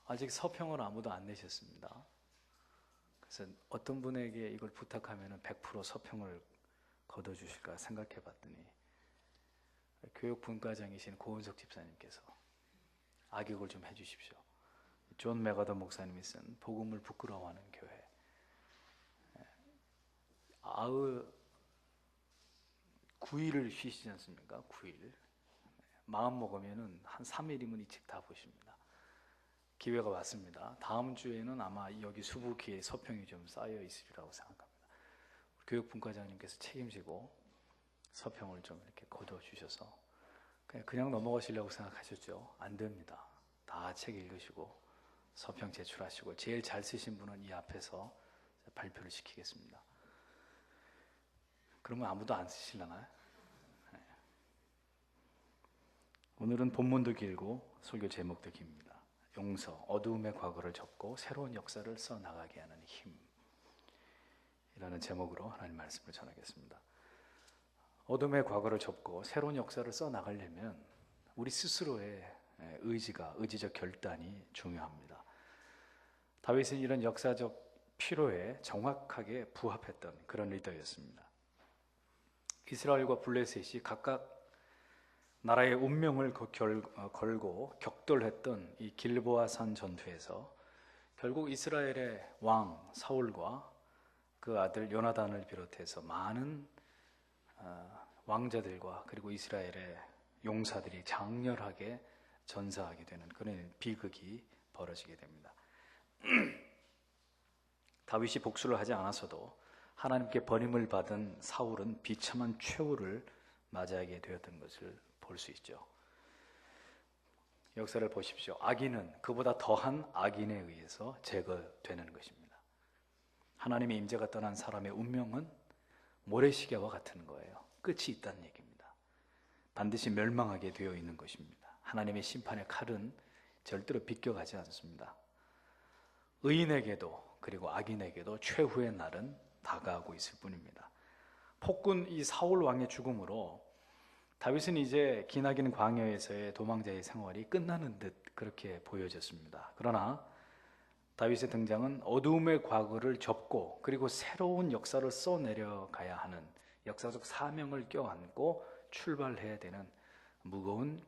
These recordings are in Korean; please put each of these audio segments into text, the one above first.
아직 서평을 아무도 안 내셨습니다. 그래서 어떤 분에게 이걸 부탁하면 100% 서평을 거둬주실까 생각해 봤더니 교육분과장이신 고은석 집사님께서 악역을 좀 해주십시오. 존 맥어더 목사님이 쓴 복음을 부끄러워하는 교회. 아흔 9일을 쉬시지 않습니까? 9일. 마음 먹으면은 한 3일이면 이 책 다 보십니다. 기회가 왔습니다. 다음 주에는 아마 여기 수북기에 서평이 좀 쌓여 있으리라고 생각합니다. 교육분과장님께서 책임지고 서평을 좀 이렇게 거둬 주셔서 그냥 넘어가시려고 생각하셨죠? 안 됩니다. 다 책 읽으시고 서평 제출하시고 제일 잘 쓰신 분은 이 앞에서 발표를 시키겠습니다. 그러면 아무도 안 쓰시려나요? 네. 오늘은 본문도 길고 설교 제목도 깁니다. 용서, 어두움의 과거를 접고 새로운 역사를 써나가게 하는 힘, 이라는 제목으로 하나님 말씀을 전하겠습니다. 어둠의 과거를 접고 새로운 역사를 써나가려면 우리 스스로의 의지적 결단이 중요합니다. 다윗은 이런 역사적 필요에 정확하게 부합했던 그런 리더였습니다. 이스라엘과 블레셋이 각각 나라의 운명을 걸고 격돌했던 이 길보아산 전투에서 결국 이스라엘의 왕 사울과 그 아들 요나단을 비롯해서 많은 왕자들과 그리고 이스라엘의 용사들이 장렬하게 전사하게 되는 그런 비극이 벌어지게 됩니다. 다윗이 복수를 하지 않았어도 하나님께 버림을 받은 사울은 비참한 최후를 맞이하게 되었던 것을 볼 수 있죠. 역사를 보십시오. 악인은 그보다 더한 악인에 의해서 제거되는 것입니다. 하나님의 임재가 떠난 사람의 운명은 모래시계와 같은 거예요. 끝이 있다는 얘기입니다. 반드시 멸망하게 되어 있는 것입니다. 하나님의 심판의 칼은 절대로 비껴가지 않습니다. 의인에게도 그리고 악인에게도 최후의 날은 다가오고 있을 뿐입니다. 폭군 이 사울 왕의 죽음으로 다윗은 이제 기나긴 광야에서의 도망자의 생활이 끝나는 듯 그렇게 보여졌습니다. 그러나 다윗의 등장은 어두움의 과거를 접고 그리고 새로운 역사를 써내려가야 하는 역사적 사명을 껴안고 출발해야 되는 무거운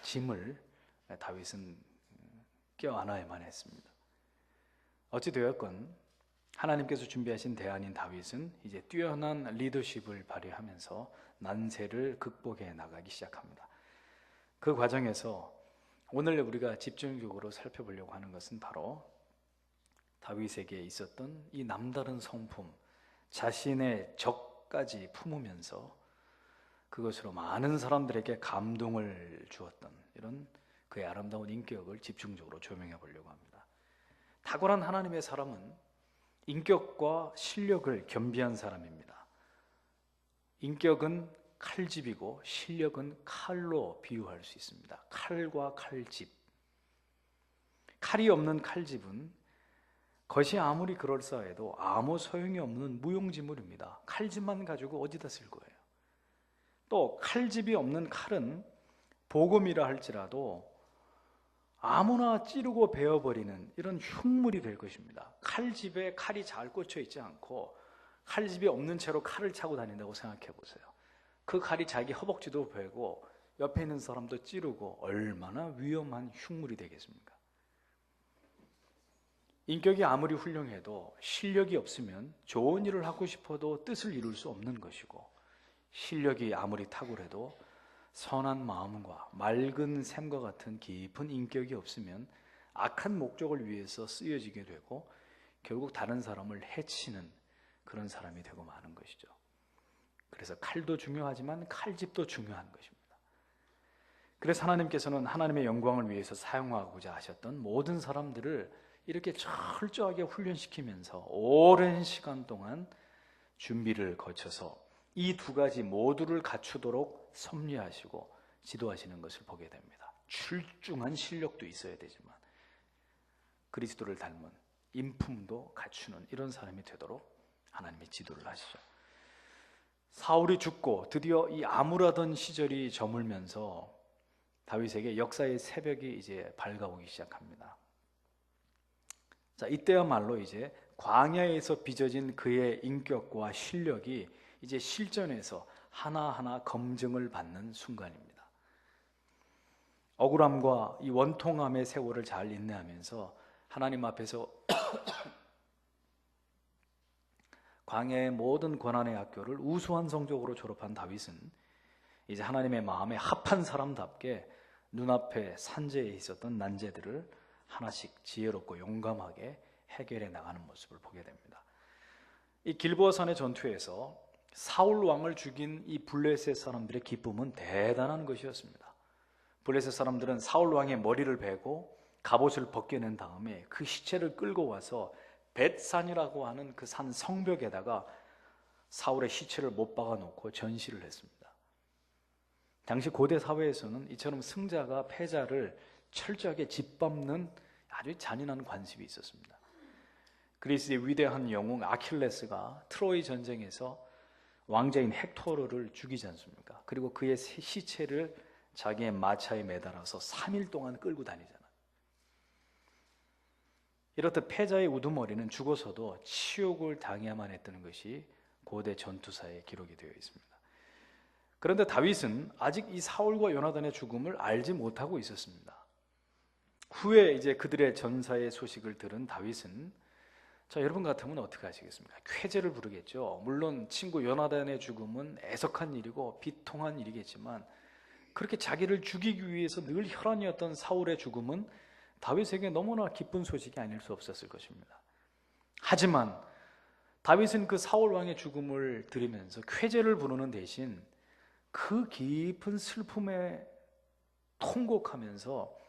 짐을 다윗은 껴안아야만 했습니다. 어찌되었건 하나님께서 준비하신 대안인 다윗은 이제 뛰어난 리더십을 발휘하면서 난세를 극복해 나가기 시작합니다. 그 과정에서 오늘 우리가 집중적으로 살펴보려고 하는 것은 바로 다윗에게 있었던 이 남다른 성품, 자신의 적까지 품으면서 그것으로 많은 사람들에게 감동을 주었던 이런 그의 아름다운 인격을 집중적으로 조명해 보려고 합니다. 탁월한 하나님의 사람은 인격과 실력을 겸비한 사람입니다. 인격은 칼집이고 실력은 칼로 비유할 수 있습니다. 칼과 칼집. 칼이 없는 칼집은 것이 아무리 그럴싸해도 아무 소용이 없는 무용지물입니다. 칼집만 가지고 어디다 쓸 거예요? 또 칼집이 없는 칼은 보금이라 할지라도 아무나 찌르고 베어버리는 이런 흉물이 될 것입니다. 칼집에 칼이 잘 꽂혀 있지 않고 칼집이 없는 채로 칼을 차고 다닌다고 생각해 보세요. 그 칼이 자기 허벅지도 베고 옆에 있는 사람도 찌르고 얼마나 위험한 흉물이 되겠습니까? 인격이 아무리 훌륭해도 실력이 없으면 좋은 일을 하고 싶어도 뜻을 이룰 수 없는 것이고, 실력이 아무리 탁월해도 선한 마음과 맑은 샘과 같은 깊은 인격이 없으면 악한 목적을 위해서 쓰여지게 되고 결국 다른 사람을 해치는 그런 사람이 되고 마는 것이죠. 그래서 칼도 중요하지만 칼집도 중요한 것입니다. 그래서 하나님께서는 하나님의 영광을 위해서 사용하고자 하셨던 모든 사람들을 이렇게 철저하게 훈련시키면서 오랜 시간 동안 준비를 거쳐서 이 두 가지 모두를 갖추도록 섭리하시고 지도하시는 것을 보게 됩니다. 출중한 실력도 있어야 되지만 그리스도를 닮은 인품도 갖추는 이런 사람이 되도록 하나님이 지도를 하시죠. 사울이 죽고 드디어 이 암울하던 시절이 저물면서 다윗에게 역사의 새벽이 이제 밝아오기 시작합니다. 자, 이때야말로 이제 광야에서 빚어진 그의 인격과 실력이 이제 실전에서 하나하나 검증을 받는 순간입니다. 억울함과 이 원통함의 세월을 잘 인내하면서 하나님 앞에서 광야의 모든 고난의 학교를 우수한 성적으로 졸업한 다윗은 이제 하나님의 마음에 합한 사람답게 눈앞에 산재에 있었던 난제들을 하나씩 지혜롭고 용감하게 해결해 나가는 모습을 보게 됩니다. 이 길보아산의 전투에서 사울 왕을 죽인 이 블레셋 사람들의 기쁨은 대단한 것이었습니다. 블레셋 사람들은 사울 왕의 머리를 베고 갑옷을 벗겨낸 다음에 그 시체를 끌고 와서 벳산이라고 하는 그 산 성벽에다가 사울의 시체를 못 박아 놓고 전시를 했습니다. 당시 고대 사회에서는 이처럼 승자가 패자를 철저하게 짓밟는 아주 잔인한 관습이 있었습니다. 그리스의 위대한 영웅 아킬레스가 트로이 전쟁에서 왕자인 헥토르를 죽이지 않습니까? 그리고 그의 시체를 자기의 마차에 매달아서 3일 동안 끌고 다니잖아요. 이렇듯 패자의 우두머리는 죽어서도 치욕을 당해야만 했다는 것이 고대 전투사에 기록이 되어 있습니다. 그런데 다윗은 아직 이 사울과 요나단의 죽음을 알지 못하고 있었습니다. 후에 이제 그들의 전사의 소식을 들은 다윗은 자, 여러분 같으면 어떻게 하시겠습니까? 쾌재를 부르겠죠. 물론 친구 요나단의 죽음은 애석한 일이고 비통한 일이겠지만 그렇게 자기를 죽이기 위해서 늘 혈안이었던 사울의 죽음은 다윗에게 너무나 기쁜 소식이 아닐 수 없었을 것입니다. 하지만 다윗은 그 사울 왕의 죽음을 들으면서 쾌재를 부르는 대신 그 깊은 슬픔에 통곡하면서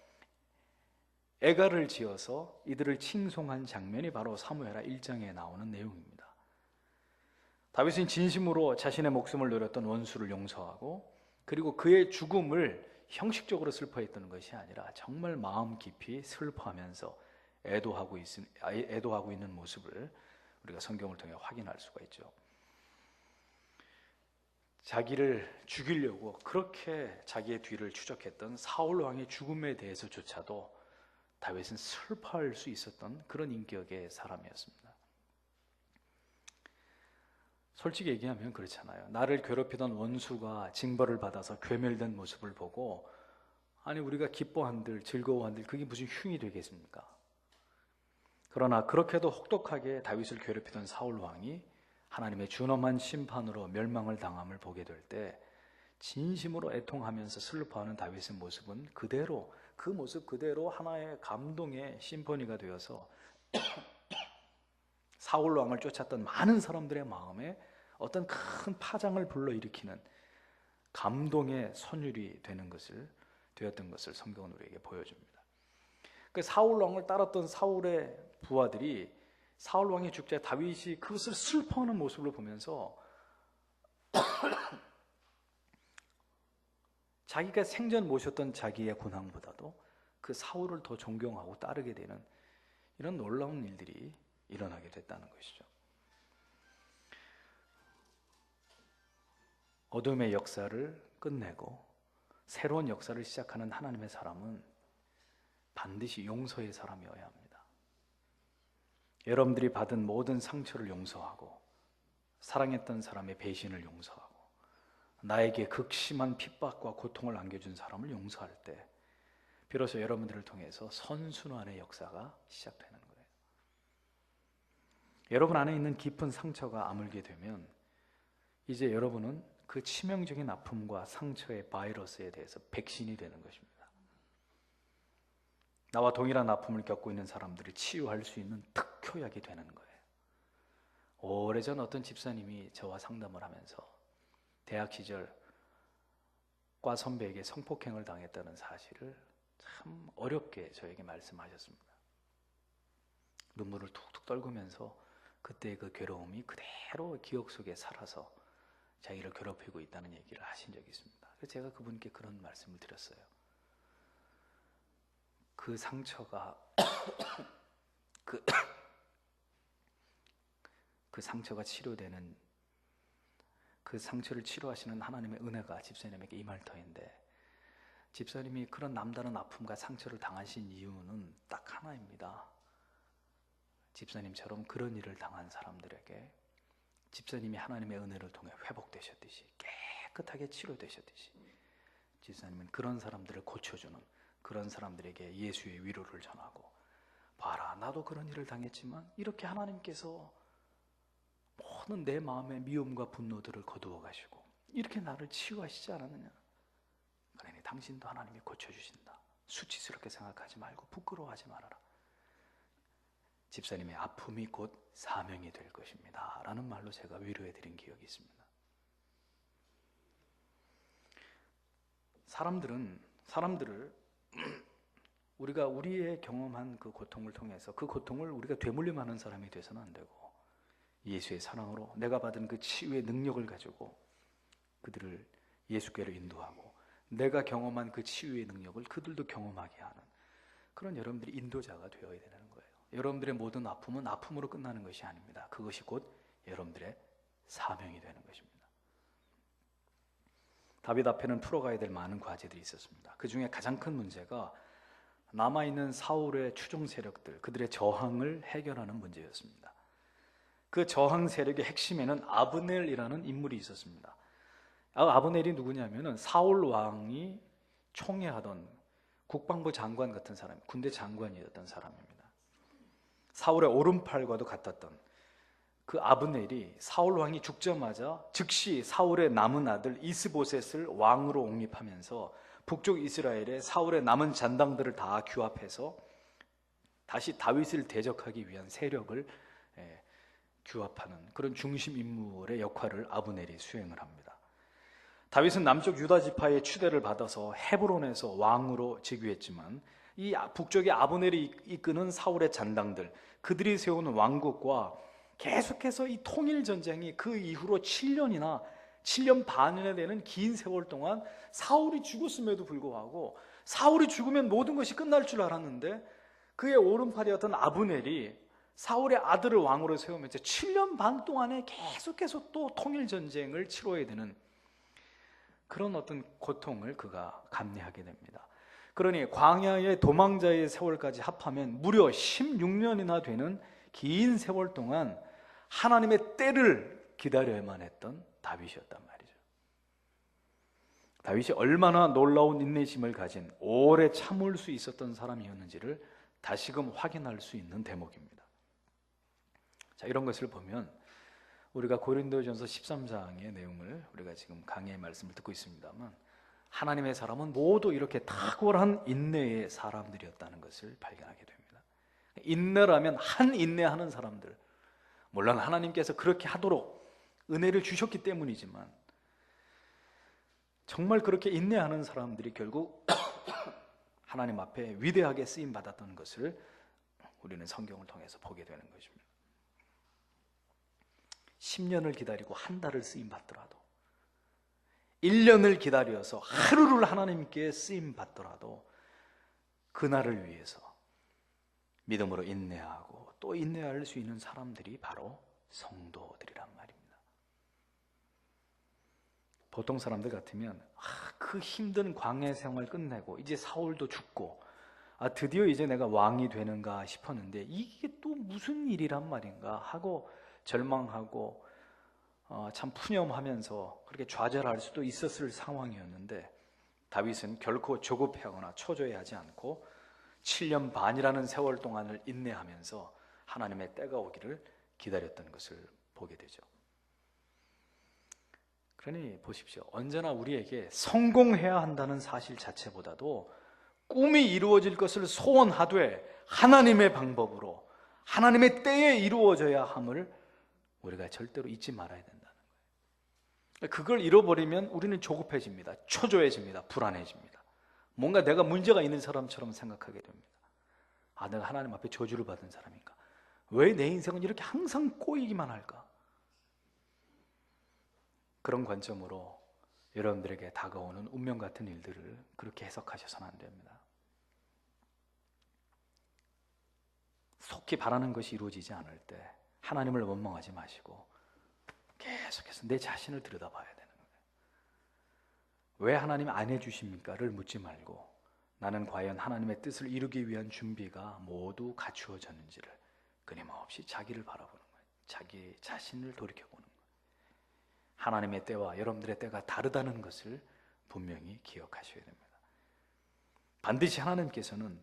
애가를 지어서 이들을 칭송한 장면이 바로 사무엘하 1장에 나오는 내용입니다. 다윗은 진심으로 자신의 목숨을 노렸던 원수를 용서하고 그리고 그의 죽음을 형식적으로 슬퍼했던 것이 아니라 정말 마음 깊이 슬퍼하면서 애도하고 있는 모습을 우리가 성경을 통해 확인할 수가 있죠. 자기를 죽이려고 그렇게 자기의 뒤를 추적했던 사울 왕의 죽음에 대해서조차도 다윗은 슬퍼할 수 있었던 그런 인격의 사람이었습니다. 솔직히 얘기하면 그렇잖아요. 나를 괴롭히던 원수가 징벌을 받아서 괴멸된 모습을 보고 아니 우리가 기뻐한들 즐거워한들 그게 무슨 흉이 되겠습니까? 그러나 그렇게도 혹독하게 다윗을 괴롭히던 사울 왕이 하나님의 준엄한 심판으로 멸망을 당함을 보게 될 때 진심으로 애통하면서 슬퍼하는 다윗의 모습은 그대로 그 모습 그대로 하나의 감동의 심포니가 되어서 사울 왕을 쫓았던 많은 사람들의 마음에 어떤 큰 파장을 불러일으키는 감동의 선율이 되었던 것을 성경은 우리에게 보여줍니다. 그 사울 왕을 따랐던 사울의 부하들이 사울 왕의 죽자 다윗이 그것을 슬퍼하는 모습을 보면서 자기가 생전 모셨던 자기의 군왕보다도 그 사울을 더 존경하고 따르게 되는 이런 놀라운 일들이 일어나게 됐다는 것이죠. 어둠의 역사를 끝내고 새로운 역사를 시작하는 하나님의 사람은 반드시 용서의 사람이어야 합니다. 여러분들이 받은 모든 상처를 용서하고 사랑했던 사람의 배신을 용서하고 나에게 극심한 핍박과 고통을 안겨준 사람을 용서할 때 비로소 여러분들을 통해서 선순환의 역사가 시작되는 거예요. 여러분 안에 있는 깊은 상처가 아물게 되면 이제 여러분은 그 치명적인 아픔과 상처의 바이러스에 대해서 백신이 되는 것입니다. 나와 동일한 아픔을 겪고 있는 사람들을 치유할 수 있는 특효약이 되는 거예요. 오래전 어떤 집사님이 저와 상담을 하면서 대학 시절 과 선배에게 성폭행을 당했다는 사실을 참 어렵게 저에게 말씀하셨습니다. 눈물을 툭툭 떨구면서 그때의 그 괴로움이 그대로 기억 속에 살아서 자기를 괴롭히고 있다는 얘기를 하신 적이 있습니다. 그래서 제가 그분께 그런 말씀을 드렸어요. 그 상처가 그 상처가 치료되는 그 상처를 치료하시는 하나님의 은혜가 집사님에게 임할 터인데 집사님이 그런 남다른 아픔과 상처를 당하신 이유는 딱 하나입니다. 집사님처럼 그런 일을 당한 사람들에게 집사님이 하나님의 은혜를 통해 회복되셨듯이, 깨끗하게 치료되셨듯이, 집사님은 그런 사람들을 고쳐주는, 그런 사람들에게 예수의 위로를 전하고, 봐라, 나도 그런 일을 당했지만 이렇게 하나님께서 모든 내 마음의 미움과 분노들을 거두어 가시고 이렇게 나를 치유하시지 않았느냐. 그러니 당신도 하나님이 고쳐주신다. 수치스럽게 생각하지 말고 부끄러워하지 말아라. 집사님의 아픔이 곧 사명이 될 것입니다 라는 말로 제가 위로해 드린 기억이 있습니다. 사람들을 우리가 우리의 경험한 그 고통을 통해서 그 고통을 우리가 되물림하는 사람이 돼서는 안 되고, 예수의 사랑으로 내가 받은 그 치유의 능력을 가지고 그들을 예수께로 인도하고, 내가 경험한 그 치유의 능력을 그들도 경험하게 하는 그런 여러분들이 인도자가 되어야 되는 거예요. 여러분들의 모든 아픔은 아픔으로 끝나는 것이 아닙니다. 그것이 곧 여러분들의 사명이 되는 것입니다. 다윗 앞에는 풀어가야 될 많은 과제들이 있었습니다. 그 중에 가장 큰 문제가 남아있는 사울의 추종 세력들, 그들의 저항을 해결하는 문제였습니다. 그 저항 세력의 핵심에는 아브넬이라는 인물이 있었습니다. 아브넬이 누구냐면은 사울 왕이 총애하던 국방부 장관 같은 사람, 군대 장관이었던 사람입니다. 사울의 오른팔과도 같았던 그 아브넬이 사울 왕이 죽자마자 즉시 사울의 남은 아들 이스보셋을 왕으로 옹립하면서 북쪽 이스라엘에 사울의 남은 잔당들을 다 규합해서 다시 다윗을 대적하기 위한 세력을 규합하는 그런 중심 인물의 역할을 아브넬이 수행을 합니다. 다윗은 남쪽 유다 지파의 추대를 받아서 헤브론에서 왕으로 즉위했지만, 이 북쪽의 아브넬이 이끄는 사울의 잔당들, 그들이 세우는 왕국과 계속해서 이 통일 전쟁이 그 이후로 7년 반이나 되는 긴 세월 동안 사울이 죽었음에도 불구하고, 사울이 죽으면 모든 것이 끝날 줄 알았는데 그의 오른팔이었던 아브넬이 사울의 아들을 왕으로 세우면서 7년 반 동안에 계속해서 또 통일 전쟁을 치러야 되는 그런 어떤 고통을 그가 감내하게 됩니다. 그러니 광야의 도망자의 세월까지 합하면 무려 16년이나 되는 긴 세월 동안 하나님의 때를 기다려야만 했던 다윗이었단 말이죠. 다윗이 얼마나 놀라운 인내심을 가진, 오래 참을 수 있었던 사람이었는지를 다시금 확인할 수 있는 대목입니다. 자, 이런 것을 보면 우리가 고린도전서 13장의 내용을 우리가 지금 강의의 말씀을 듣고 있습니다만, 하나님의 사람은 모두 이렇게 탁월한 인내의 사람들이었다는 것을 발견하게 됩니다. 인내라면 한 인내하는 사람들, 물론 하나님께서 그렇게 하도록 은혜를 주셨기 때문이지만 정말 그렇게 인내하는 사람들이 결국 하나님 앞에 위대하게 쓰임받았던 것을 우리는 성경을 통해서 보게 되는 것입니다. 10년을 기다리고 한 달을 쓰임받더라도, 1년을 기다려서 하루를 하나님께 쓰임받더라도 그날을 위해서 믿음으로 인내하고 또 인내할 수 있는 사람들이 바로 성도들이란 말입니다. 보통 사람들 같으면 그 힘든 광야 생활 끝내고 이제 사울도 죽고 드디어 이제 내가 왕이 되는가 싶었는데 이게 또 무슨 일이란 말인가 하고 절망하고 참 푸념하면서 그렇게 좌절할 수도 있었을 상황이었는데, 다윗은 결코 조급해하거나 초조해하지 않고 7년 반이라는 세월 동안을 인내하면서 하나님의 때가 오기를 기다렸던 것을 보게 되죠. 그러니 보십시오. 언제나 우리에게 성공해야 한다는 사실 자체보다도 꿈이 이루어질 것을 소원하되 하나님의 방법으로 하나님의 때에 이루어져야 함을 우리가 절대로 잊지 말아야 된다는 거예요. 그걸 잃어버리면 우리는 조급해집니다. 초조해집니다. 불안해집니다. 뭔가 내가 문제가 있는 사람처럼 생각하게 됩니다. 내가 하나님 앞에 저주를 받은 사람인가? 왜 내 인생은 이렇게 항상 꼬이기만 할까? 그런 관점으로 여러분들에게 다가오는 운명 같은 일들을 그렇게 해석하셔서는 안 됩니다. 속히 바라는 것이 이루어지지 않을 때 하나님을 원망하지 마시고 계속해서 내 자신을 들여다봐야 되는 거예요. 왜 하나님 안 해주십니까?를 묻지 말고 나는 과연 하나님의 뜻을 이루기 위한 준비가 모두 갖추어졌는지를 끊임없이 자기를 바라보는 거예요. 자기 자신을 돌이켜보는 거예요. 하나님의 때와 여러분들의 때가 다르다는 것을 분명히 기억하셔야 됩니다. 반드시 하나님께서는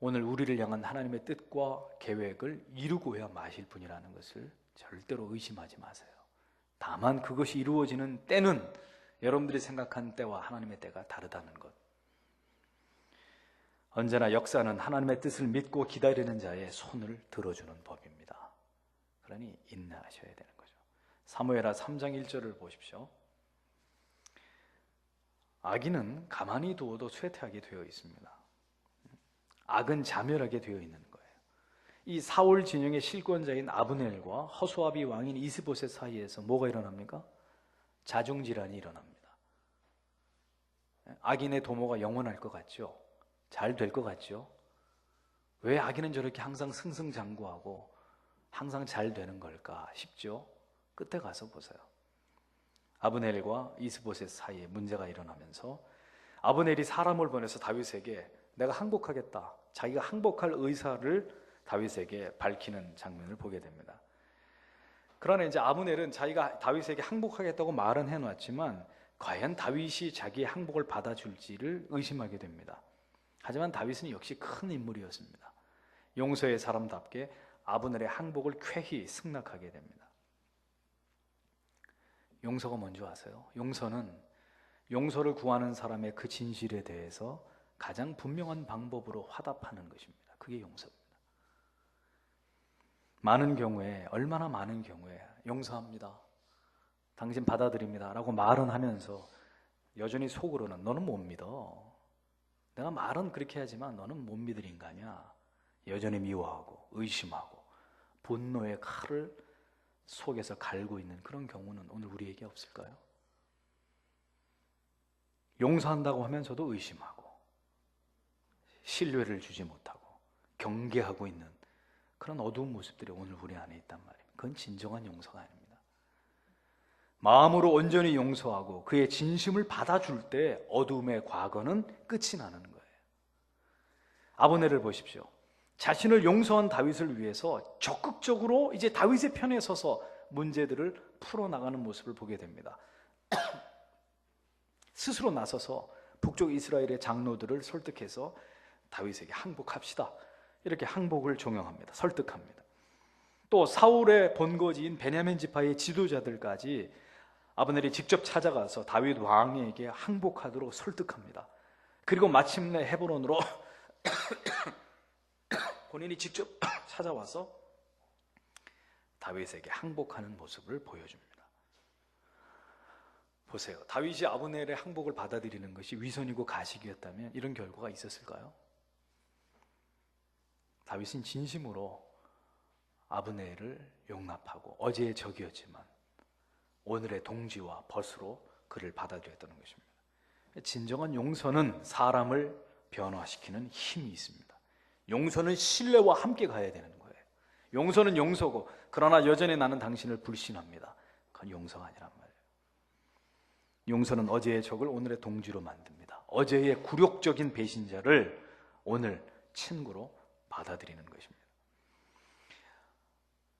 오늘 우리를 향한 하나님의 뜻과 계획을 이루고야 마실 분이라는 것을 절대로 의심하지 마세요. 다만 그것이 이루어지는 때는 여러분들이 생각한 때와 하나님의 때가 다르다는 것. 언제나 역사는 하나님의 뜻을 믿고 기다리는 자의 손을 들어주는 법입니다. 그러니 인내하셔야 되는 거죠. 사무엘하 3장 1절을 보십시오. 악인은 가만히 두어도 쇠퇴하게 되어 있습니다. 악은 자멸하게 되어 있는 거예요. 이 사울 진영의 실권자인 아브넬과 허수아비 왕인 이스보셋 사이에서 뭐가 일어납니까? 자중질환이 일어납니다. 악인의 도모가 영원할 것 같죠? 잘 될 것 같죠? 왜 악인은 저렇게 항상 승승장구하고 항상 잘 되는 걸까 싶죠? 끝에 가서 보세요. 아브넬과 이스보셋 사이에 문제가 일어나면서 아브넬이 사람을 보내서 다윗에게 내가 항복하겠다, 자기가 항복할 의사를 다윗에게 밝히는 장면을 보게 됩니다. 그러나 이제 아브넬은 자기가 다윗에게 항복하겠다고 말은 해놨지만 과연 다윗이 자기의 항복을 받아줄지를 의심하게 됩니다. 하지만 다윗은 역시 큰 인물이었습니다. 용서의 사람답게 아브넬의 항복을 쾌히 승낙하게 됩니다. 용서가 뭔지 아세요? 용서는 용서를 구하는 사람의 그 진실에 대해서 가장 분명한 방법으로 화답하는 것입니다. 그게 용서입니다. 많은 경우에, 얼마나 많은 경우에 용서합니다, 당신 받아들입니다 라고 말은 하면서 여전히 속으로는 너는 못 믿어, 내가 말은 그렇게 하지만 너는 못 믿을 인간이야, 여전히 미워하고 의심하고 분노의 칼을 속에서 갈고 있는 그런 경우는 오늘 우리에게 없을까요? 용서한다고 하면서도 의심하고 신뢰를 주지 못하고 경계하고 있는 그런 어두운 모습들이 오늘 우리 안에 있단 말입니다. 그건 진정한 용서가 아닙니다. 마음으로 온전히 용서하고 그의 진심을 받아줄 때 어두움의 과거는 끝이 나는 거예요. 아브넬을 보십시오. 자신을 용서한 다윗을 위해서 적극적으로 이제 다윗의 편에 서서 문제들을 풀어나가는 모습을 보게 됩니다. 스스로 나서서 북쪽 이스라엘의 장로들을 설득해서 다윗에게 항복합시다, 이렇게 항복을 종용합니다. 설득합니다. 또 사울의 본거지인 베냐민 지파의 지도자들까지 아브넬이 직접 찾아가서 다윗 왕에게 항복하도록 설득합니다. 그리고 마침내 헤브론으로 본인이 직접 찾아와서 다윗에게 항복하는 모습을 보여줍니다. 보세요. 다윗이 아브넬의 항복을 받아들이는 것이 위선이고 가식이었다면 이런 결과가 있었을까요? 다윗은 진심으로 아브넬을 용납하고 어제의 적이었지만 오늘의 동지와 벗으로 그를 받아들였다는 것입니다. 진정한 용서는 사람을 변화시키는 힘이 있습니다. 용서는 신뢰와 함께 가야 되는 거예요. 용서는 용서고, 그러나 여전히 나는 당신을 불신합니다, 그건 용서가 아니란 말이에요. 용서는 어제의 적을 오늘의 동지로 만듭니다. 어제의 굴욕적인 배신자를 오늘 친구로 받아들이는 것입니다.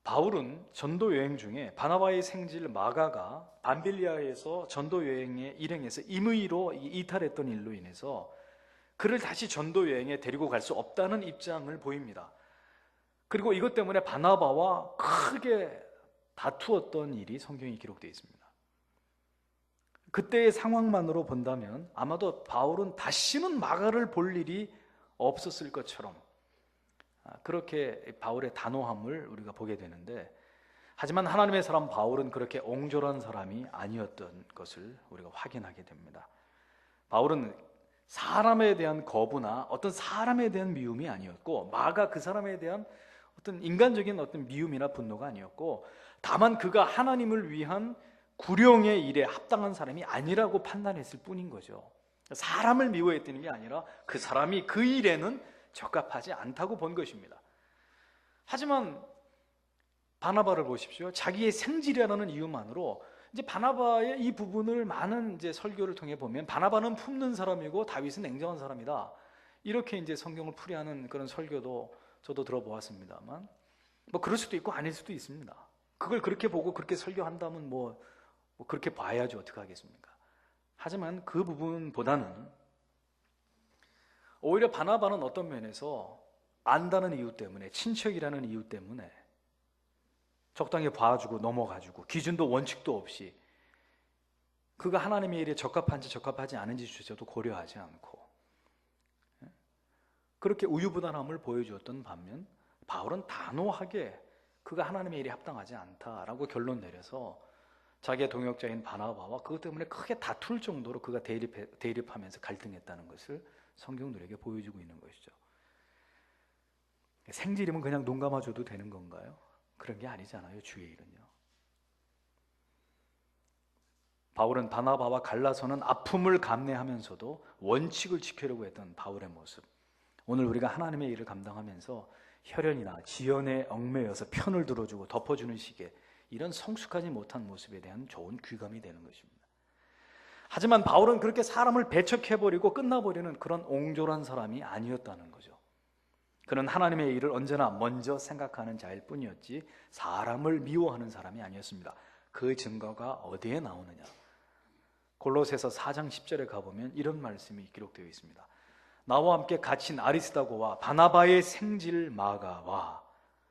바울은 전도 여행 중에 바나바의 생질 마가가 밤빌리아에서 전도 여행에 일행해서 임의로 이탈했던 일로 인해서 그를 다시 전도 여행에 데리고 갈 수 없다는 입장을 보입니다. 그리고 이것 때문에 바나바와 크게 다투었던 일이 성경에 기록되어 있습니다. 그때의 상황만으로 본다면 아마도 바울은 다시는 마가를 볼 일이 없었을 것처럼 그렇게 바울의 단호함을 우리가 보게 되는데, 하지만 하나님의 사람 바울은 그렇게 옹졸한 사람이 아니었던 것을 우리가 확인하게 됩니다. 바울은 사람에 대한 거부나 어떤 사람에 대한 미움이 아니었고, 마가 그 사람에 대한 어떤 인간적인 어떤 미움이나 분노가 아니었고, 다만 그가 하나님을 위한 구령의 일에 합당한 사람이 아니라고 판단했을 뿐인 거죠. 사람을 미워했다는 게 아니라 그 사람이 그 일에는 적합하지 않다고 본 것입니다. 하지만 바나바를 보십시오. 자기의 생질이라는 이유만으로 이제 바나바의 이 부분을 많은 이제 설교를 통해 보면 바나바는 품는 사람이고 다윗은 냉정한 사람이다, 이렇게 이제 성경을 풀이하는 그런 설교도 저도 들어보았습니다만, 뭐 그럴 수도 있고 아닐 수도 있습니다. 그걸 그렇게 보고 그렇게 설교한다면 뭐 그렇게 봐야죠. 어떻게 하겠습니까? 하지만 그 부분보다는 오히려 바나바는 어떤 면에서 안다는 이유 때문에, 친척이라는 이유 때문에 적당히 봐주고 넘어가지고 기준도 원칙도 없이 그가 하나님의 일에 적합한지 적합하지 않은지조차도 고려하지 않고 그렇게 우유부단함을 보여주었던 반면 바울은 단호하게 그가 하나님의 일에 합당하지 않다라고 결론 내려서 자기의 동역자인 바나바와 그것 때문에 크게 다툴 정도로 그가 대립하면서 갈등했다는 것을 성경들에게 보여주고 있는 것이죠. 생질이면 그냥 눈 감아줘도 되는 건가요? 그런 게 아니잖아요. 주의 일은요. 바울은 바나바와 갈라서는 아픔을 감내하면서도 원칙을 지키려고 했던 바울의 모습, 오늘 우리가 하나님의 일을 감당하면서 혈연이나 지연에 얽매여서 편을 들어주고 덮어주는 식의 이런 성숙하지 못한 모습에 대한 좋은 귀감이 되는 것입니다. 하지만 바울은 그렇게 사람을 배척해버리고 끝나버리는 그런 옹졸한 사람이 아니었다는 거죠. 그는 하나님의 일을 언제나 먼저 생각하는 자일 뿐이었지 사람을 미워하는 사람이 아니었습니다. 그 증거가 어디에 나오느냐? 골로새서 4장 10절에 가보면 이런 말씀이 기록되어 있습니다. 나와 함께 갇힌 아리스다고와 바나바의 생질 마가와,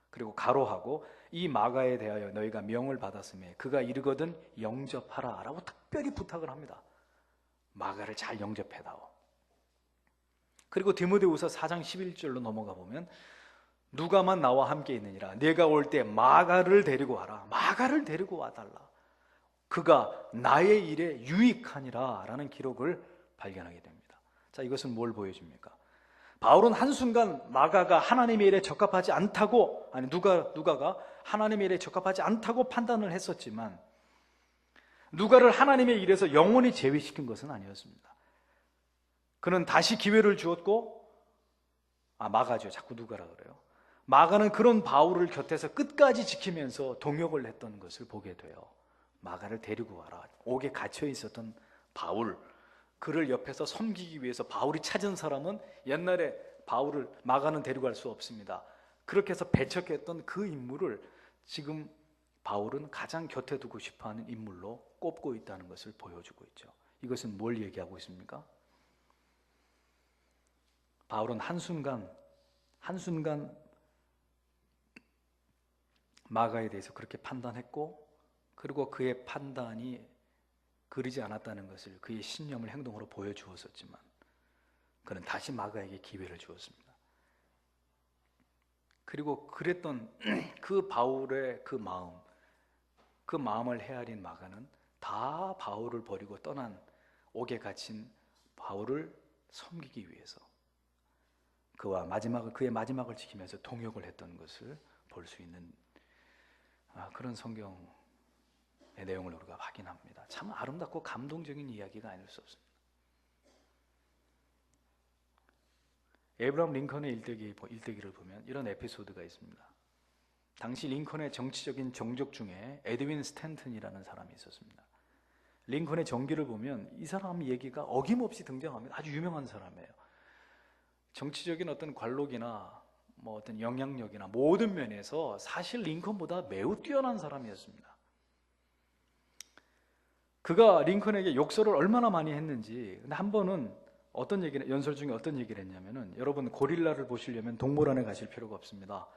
그리고 가로하고 이 마가에 대하여 너희가 명을 받았음에 그가 이르거든 영접하라 라고 특별히 부탁을 합니다. 마가를 잘 영접해다오. 그리고 디모데후서 4장 11절로 넘어가 보면 누가만 나와 함께 있느니라 내가 올 때 마가를 데리고 와라. 마가를 데리고 와달라. 그가 나의 일에 유익하니라 라는 기록을 발견하게 됩니다. 자, 이것은 뭘 보여줍니까? 바울은 한순간 마가가 하나님의 일에 적합하지 않다고, 아니 누가가 하나님의 일에 적합하지 않다고 판단을 했었지만 누가를 하나님의 일에서 영원히 제외시킨 것은 아니었습니다. 그는 다시 기회를 주었고, 마가죠. 자꾸 누가라 그래요. 마가는 그런 바울을 곁에서 끝까지 지키면서 동역을 했던 것을 보게 돼요. 마가를 데리고 와라. 옥에 갇혀 있었던 바울, 그를 옆에서 섬기기 위해서 바울이 찾은 사람은 옛날에 바울을 마가는 데리고 갈 수 없습니다. 그렇게 해서 배척했던 그 인물을 지금 바울은 가장 곁에 두고 싶어하는 인물로 꼽고 있다는 것을 보여주고 있죠. 이것은 뭘 얘기하고 있습니까? 바울은 한순간 마가에 대해서 그렇게 판단했고, 그리고 그의 판단이 그르지 않았다는 것을 그의 신념을 행동으로 보여주었었지만 그는 다시 마가에게 기회를 주었습니다. 그리고 그랬던 그 바울의 그 마음을 헤아린 마가는 다 바울을 버리고 떠난 옥에 갇힌 바울을 섬기기 위해서 그의 마지막을 지키면서 동역을 했던 것을 볼 수 있는 그런 성경의 내용을 우리가 확인합니다. 참 아름답고 감동적인 이야기가 아닐 수 없습니다. 에이브러함 링컨의 일대기를 보면 이런 에피소드가 있습니다. 당시 링컨의 정치적인 정적 중에 에드윈 스탠튼이라는 사람이 있었습니다. 링컨의 정기를 보면 이 사람 얘기가 어김없이 등장합니다. 아주 유명한 사람이에요. 정치적인 어떤 관록이나 어떤 영향력이나 모든 면에서 사실 링컨보다 매우 뛰어난 사람이었습니다. 그가 링컨에게 욕설을 얼마나 많이 했는지, 근데 한 번은 연설 중에 어떤 얘기를 했냐면은, 여러분 고릴라를 보시려면 동물원에 가실 필요가 없습니다.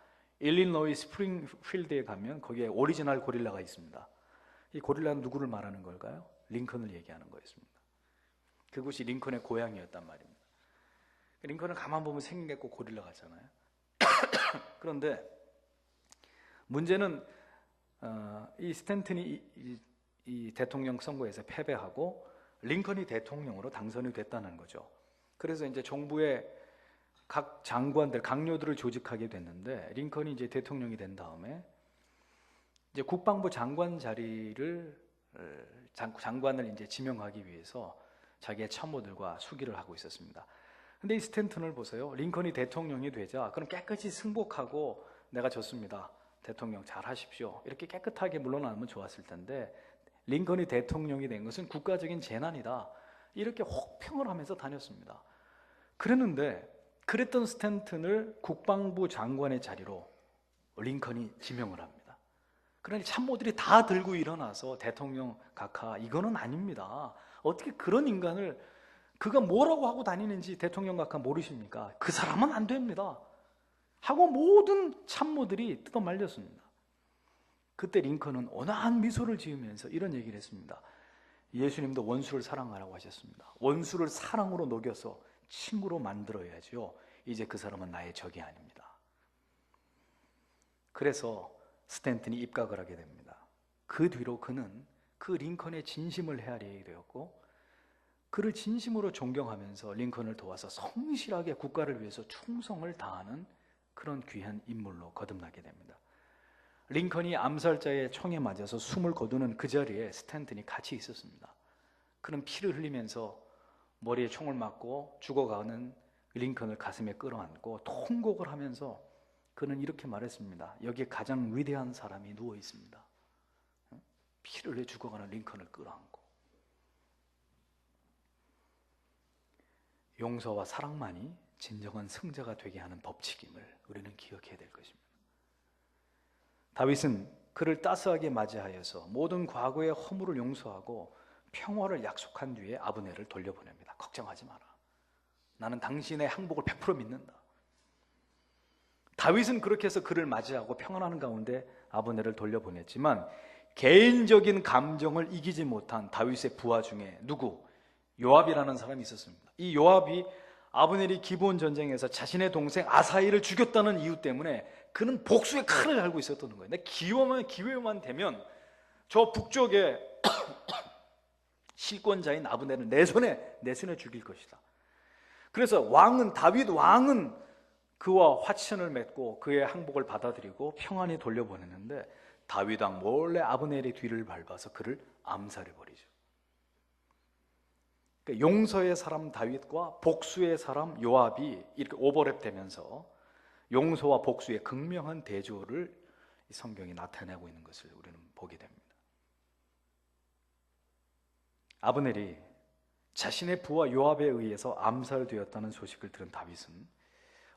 일리노이 스프링필드에 가면 거기에 오리지널 고릴라가 있습니다. 이 고릴라는 누구를 말하는 걸까요? 링컨을 얘기하는 거였습니다. 그곳이 링컨의 고향이었단 말입니다. 링컨을 가만 보면 생긴 게 꼭 고릴라 같잖아요. 그런데 문제는 이 스탠튼이 이 대통령 선거에서 패배하고 링컨이 대통령으로 당선이 됐다는 거죠. 그래서 이제 정부의 각 장관들, 강요들을 조직하게 됐는데, 링컨이 이제 대통령이 된 다음에 이제 국방부 장관 장관을 이제 지명하기 위해서 자기의 참모들과 수기를 하고 있었습니다. 근데 이 스탠튼을 보세요. 링컨이 대통령이 되자 그럼 깨끗이 승복하고 내가 졌습니다. 대통령 잘 하십시오. 이렇게 깨끗하게 물러나면 좋았을 텐데, 링컨이 대통령이 된 것은 국가적인 재난이다. 이렇게 혹평을 하면서 다녔습니다. 그랬던 스탠튼을 국방부 장관의 자리로 링컨이 지명을 합니다. 그러니 참모들이 다 들고 일어나서 대통령 각하, 이거는 아닙니다. 어떻게 그런 인간을, 그가 뭐라고 하고 다니는지 대통령 각하 모르십니까? 그 사람은 안 됩니다 하고 모든 참모들이 뜯어 말렸습니다. 그때 링컨은 온화한 미소를 지으면서 이런 얘기를 했습니다. 예수님도 원수를 사랑하라고 하셨습니다. 원수를 사랑으로 녹여서 친구로 만들어야지요. 이제 그 사람은 나의 적이 아닙니다. 그래서 스탠튼이 입각을 하게 됩니다. 그 뒤로 그는 그 링컨의 진심을 헤아리게 되었고, 그를 진심으로 존경하면서 링컨을 도와서 성실하게 국가를 위해서 충성을 다하는 그런 귀한 인물로 거듭나게 됩니다. 링컨이 암살자의 총에 맞아서 숨을 거두는 그 자리에 스탠튼이 같이 있었습니다. 그는 피를 흘리면서 머리에 총을 맞고 죽어가는 링컨을 가슴에 끌어안고 통곡을 하면서 그는 이렇게 말했습니다. 여기에 가장 위대한 사람이 누워 있습니다. 피를 흘려 죽어가는 링컨을 끌어안고. 용서와 사랑만이 진정한 승자가 되게 하는 법칙임을 우리는 기억해야 될 것입니다. 다윗은 그를 따스하게 맞이하여서 모든 과거의 허물을 용서하고 평화를 약속한 뒤에 아브넬을 돌려보냅니다. 걱정하지 마라. 나는 당신의 항복을 100% 믿는다. 다윗은 그렇게 해서 그를 맞이하고 평안하는 가운데 아브넬을 돌려보냈지만, 개인적인 감정을 이기지 못한 다윗의 부하 중에 누구? 요압이라는 사람이 있었습니다. 이 요압이 아브넬이 기브온 전쟁에서 자신의 동생 아사히를 죽였다는 이유 때문에 그는 복수의 칼을 갈고 있었던 거예요. 기회만 되면 저 북쪽에 실권자인 아브넬을 내 손에 죽일 것이다. 그래서 다윗 왕은 그와 화친을 맺고 그의 항복을 받아들이고 평안히 돌려보냈는데, 다윗 왕 몰래 아브넬의 뒤를 밟아서 그를 암살해버리죠. 그러니까 용서의 사람 다윗과 복수의 사람 요압이 이렇게 오버랩되면서 용서와 복수의 극명한 대조를 이 성경이 나타내고 있는 것을 우리는 보게 됩니다. 아브넬이 자신의 부하 요압에 의해서 암살되었다는 소식을 들은 다윗은,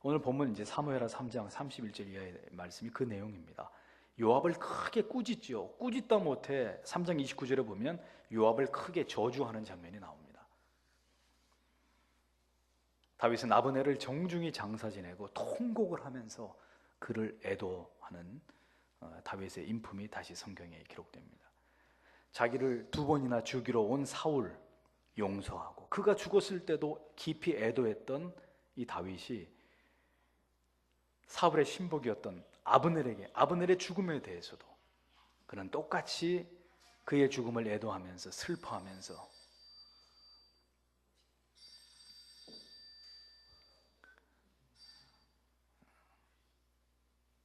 오늘 본문 이제 사무엘하 3장 31절 이하의 말씀이 그 내용입니다. 요압을 크게 꾸짖죠. 꾸짖다 못해 3장 29절에 보면 요압을 크게 저주하는 장면이 나옵니다. 다윗은 아브넬을 정중히 장사 지내고 통곡을 하면서 그를 애도하는 다윗의 인품이 다시 성경에 기록됩니다. 자기를 2번이나 죽이러 온 사울 용서하고, 그가 죽었을 때도 깊이 애도했던 이 다윗이 사울의 신복이었던 아브넬의 죽음에 대해서도 그는 똑같이 그의 죽음을 애도하면서 슬퍼하면서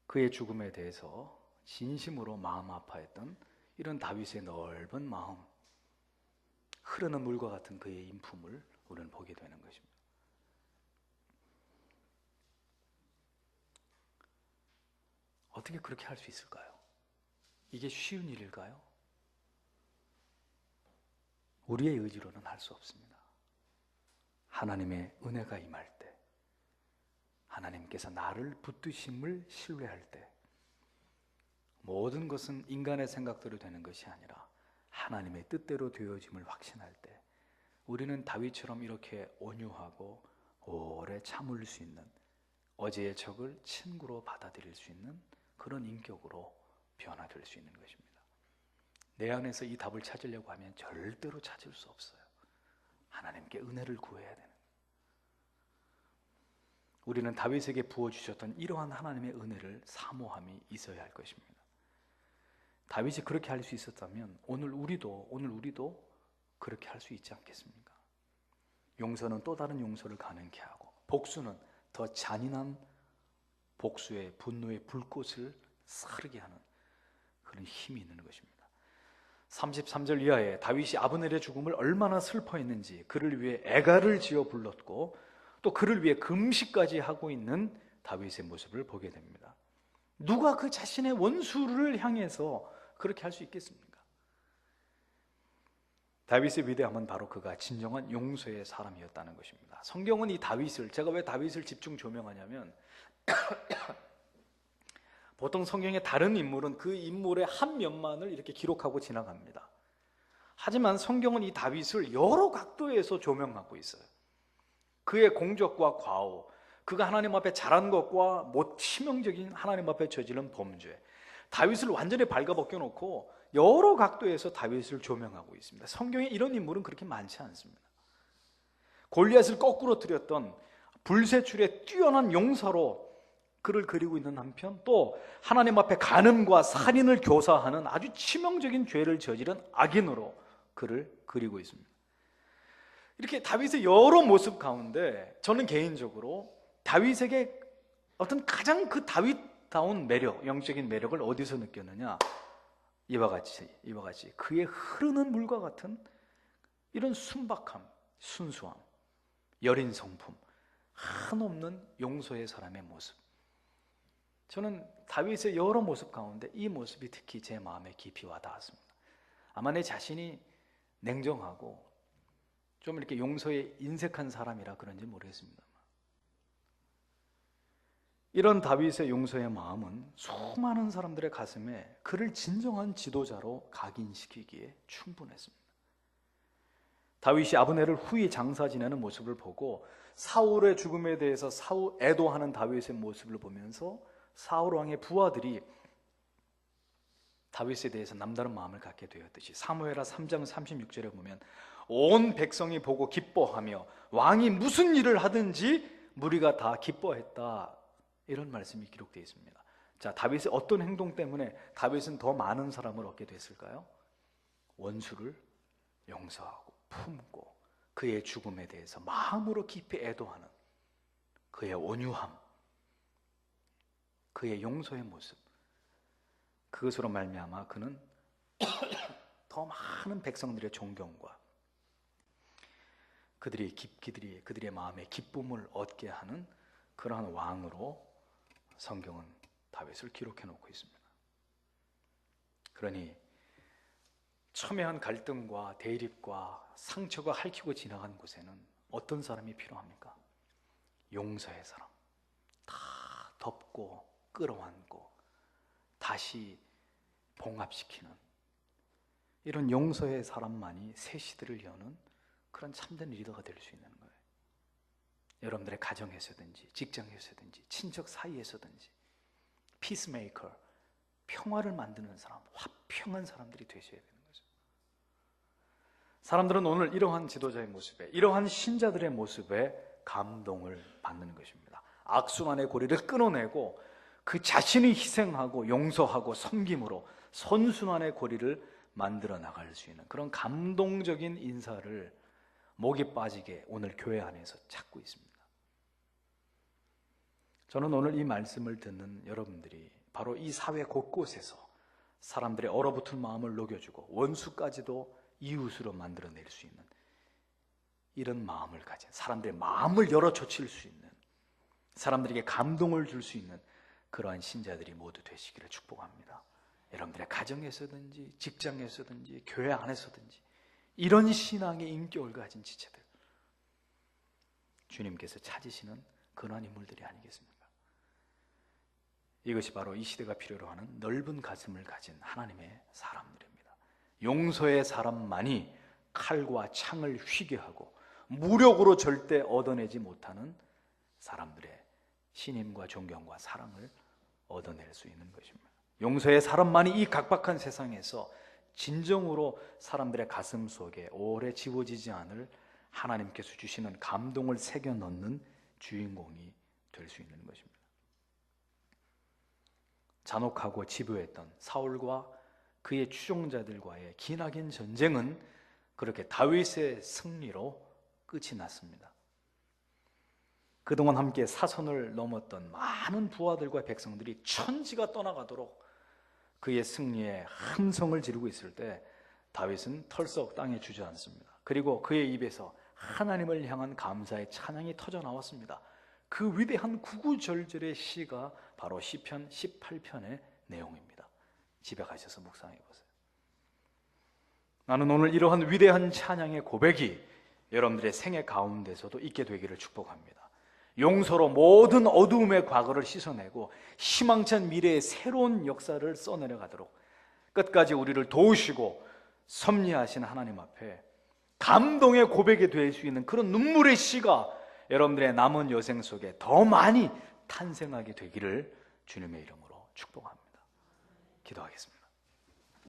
그의 죽음에 대해서 진심으로 마음 아파했던 이런 다윗의 넓은 마음, 흐르는 물과 같은 그의 인품을 우리는 보게 되는 것입니다. 어떻게 그렇게 할 수 있을까요? 이게 쉬운 일일까요? 우리의 의지로는 할 수 없습니다. 하나님의 은혜가 임할 때, 하나님께서 나를 붙드심을 신뢰할 때, 모든 것은 인간의 생각대로 되는 것이 아니라 하나님의 뜻대로 되어짐을 확신할 때, 우리는 다윗처럼 이렇게 온유하고 오래 참을 수 있는, 어제의 적을 친구로 받아들일 수 있는 그런 인격으로 변화될 수 있는 것입니다. 내 안에서 이 답을 찾으려고 하면 절대로 찾을 수 없어요. 하나님께 은혜를 구해야 되는, 우리는 다윗에게 부어주셨던 이러한 하나님의 은혜를 사모함이 있어야 할 것입니다. 다윗이 그렇게 할 수 있었다면 오늘 우리도 그렇게 할 수 있지 않겠습니까? 용서는 또 다른 용서를 가능케 하고, 복수는 더 잔인한 복수의 분노의 불꽃을 사르게 하는 그런 힘이 있는 것입니다. 33절 이하에 다윗이 아브넬의 죽음을 얼마나 슬퍼했는지, 그를 위해 애가를 지어 불렀고 또 그를 위해 금식까지 하고 있는 다윗의 모습을 보게 됩니다. 누가 그 자신의 원수를 향해서 그렇게 할 수 있겠습니까? 다윗의 위대함은 바로 그가 진정한 용서의 사람이었다는 것입니다. 성경은 이 다윗을, 제가 왜 다윗을 집중 조명하냐면 보통 성경의 다른 인물은 그 인물의 한 면만을 이렇게 기록하고 지나갑니다. 하지만 성경은 이 다윗을 여러 각도에서 조명하고 있어요. 그의 공적과 과오, 그가 하나님 앞에 잘한 것과 치명적인 하나님 앞에 저지른 범죄, 다윗을 완전히 발가벗겨 놓고 여러 각도에서 다윗을 조명하고 있습니다. 성경에 이런 인물은 그렇게 많지 않습니다. 골리앗을 거꾸로 들였던 불세출의 뛰어난 용사로 그를 그리고 있는 한편, 또 하나님 앞에 간음과 살인을 교사하는 아주 치명적인 죄를 저지른 악인으로 그를 그리고 있습니다. 이렇게 다윗의 여러 모습 가운데 저는 개인적으로 다윗에게 어떤 가장 그 다윗다운 매력, 영적인 매력을 어디서 느꼈느냐? 이와 같이 그의 흐르는 물과 같은 이런 순박함, 순수함, 여린 성품, 한없는 용서의 사람의 모습. 저는 다윗의 여러 모습 가운데 이 모습이 특히 제 마음에 깊이 와닿았습니다. 아마 내 자신이 냉정하고 좀 이렇게 용서에 인색한 사람이라 그런지 모르겠습니다. 이런 다윗의 용서의 마음은 수많은 사람들의 가슴에 그를 진정한 지도자로 각인시키기에 충분했습니다. 다윗이 아브넬을 후히 장사 지내는 모습을 보고 사울의 죽음에 대해서 애도하는 다윗의 모습을 보면서 사울 왕의 부하들이 다윗에 대해서 남다른 마음을 갖게 되었듯이 사무엘하 3장 36절에 보면 온 백성이 보고 기뻐하며 왕이 무슨 일을 하든지 무리가 다 기뻐했다, 이런 말씀이 기록되어 있습니다. 자, 다윗의 어떤 행동 때문에 다윗은 더 많은 사람을 얻게 됐을까요? 원수를 용서하고 품고 그의 죽음에 대해서 마음으로 깊이 애도하는 그의 온유함, 그의 용서의 모습, 그것으로 말미암아 그는 더 많은 백성들의 존경과 그들의 마음에 기쁨을 얻게 하는 그러한 왕으로 성경은 다윗을 기록해 놓고 있습니다. 그러니 첨예한 갈등과 대립과 상처가 핥히고 지나간 곳에는 어떤 사람이 필요합니까? 용서의 사람, 다 덮고 끌어안고 다시 봉합시키는 이런 용서의 사람만이 새 시대를 여는 그런 참된 리더가 될 수 있는 거예요. 여러분들의 가정에서든지 직장에서든지 친척 사이에서든지 피스메이커, 평화를 만드는 사람, 화평한 사람들이 되셔야 되는 거죠. 사람들은 오늘 이러한 지도자의 모습에, 이러한 신자들의 모습에 감동을 받는 것입니다. 악순환의 고리를 끊어내고 그 자신이 희생하고 용서하고 섬김으로 선순환의 고리를 만들어 나갈 수 있는 그런 감동적인 인사를 목이 빠지게 오늘 교회 안에서 찾고 있습니다. 저는 오늘 이 말씀을 듣는 여러분들이 바로 이 사회 곳곳에서 사람들의 얼어붙은 마음을 녹여주고 원수까지도 이웃으로 만들어낼 수 있는 이런 마음을 가진, 사람들의 마음을 열어 젖힐 수 있는, 사람들에게 감동을 줄 수 있는 그러한 신자들이 모두 되시기를 축복합니다. 여러분들의 가정에서든지 직장에서든지 교회 안에서든지 이런 신앙의 인격을 가진 지체들, 주님께서 찾으시는 그러한 인물들이 아니겠습니까? 이것이 바로 이 시대가 필요로 하는 넓은 가슴을 가진 하나님의 사람들입니다. 용서의 사람만이 칼과 창을 휘게 하고 무력으로 절대 얻어내지 못하는 사람들의 신임과 존경과 사랑을 얻어낼 수 있는 것입니다. 용서의 사람만이 이 각박한 세상에서 진정으로 사람들의 가슴 속에 오래 지워지지 않을 하나님께서 주시는 감동을 새겨 넣는 주인공이 될 수 있는 것입니다. 잔혹하고 집요했던 사울과 그의 추종자들과의 기나긴 전쟁은 그렇게 다윗의 승리로 끝이 났습니다. 그동안 함께 사선을 넘었던 많은 부하들과 백성들이 천지가 떠나가도록 그의 승리에 함성을 지르고 있을 때 다윗은 털썩 땅에 주저앉습니다. 그리고 그의 입에서 하나님을 향한 감사의 찬양이 터져 나왔습니다. 그 위대한 구구절절의 시가 바로 시편 18편의 내용입니다. 집에 가셔서 묵상해 보세요. 나는 오늘 이러한 위대한 찬양의 고백이 여러분들의 생애 가운데서도 있게 되기를 축복합니다. 용서로 모든 어두움의 과거를 씻어내고 희망찬 미래의 새로운 역사를 써내려가도록 끝까지 우리를 도우시고 섭리하신 하나님 앞에 감동의 고백이 될 수 있는 그런 눈물의 시가 여러분들의 남은 여생 속에 더 많이 탄생하게 되기를 주님의 이름으로 축복합니다. 기도하겠습니다.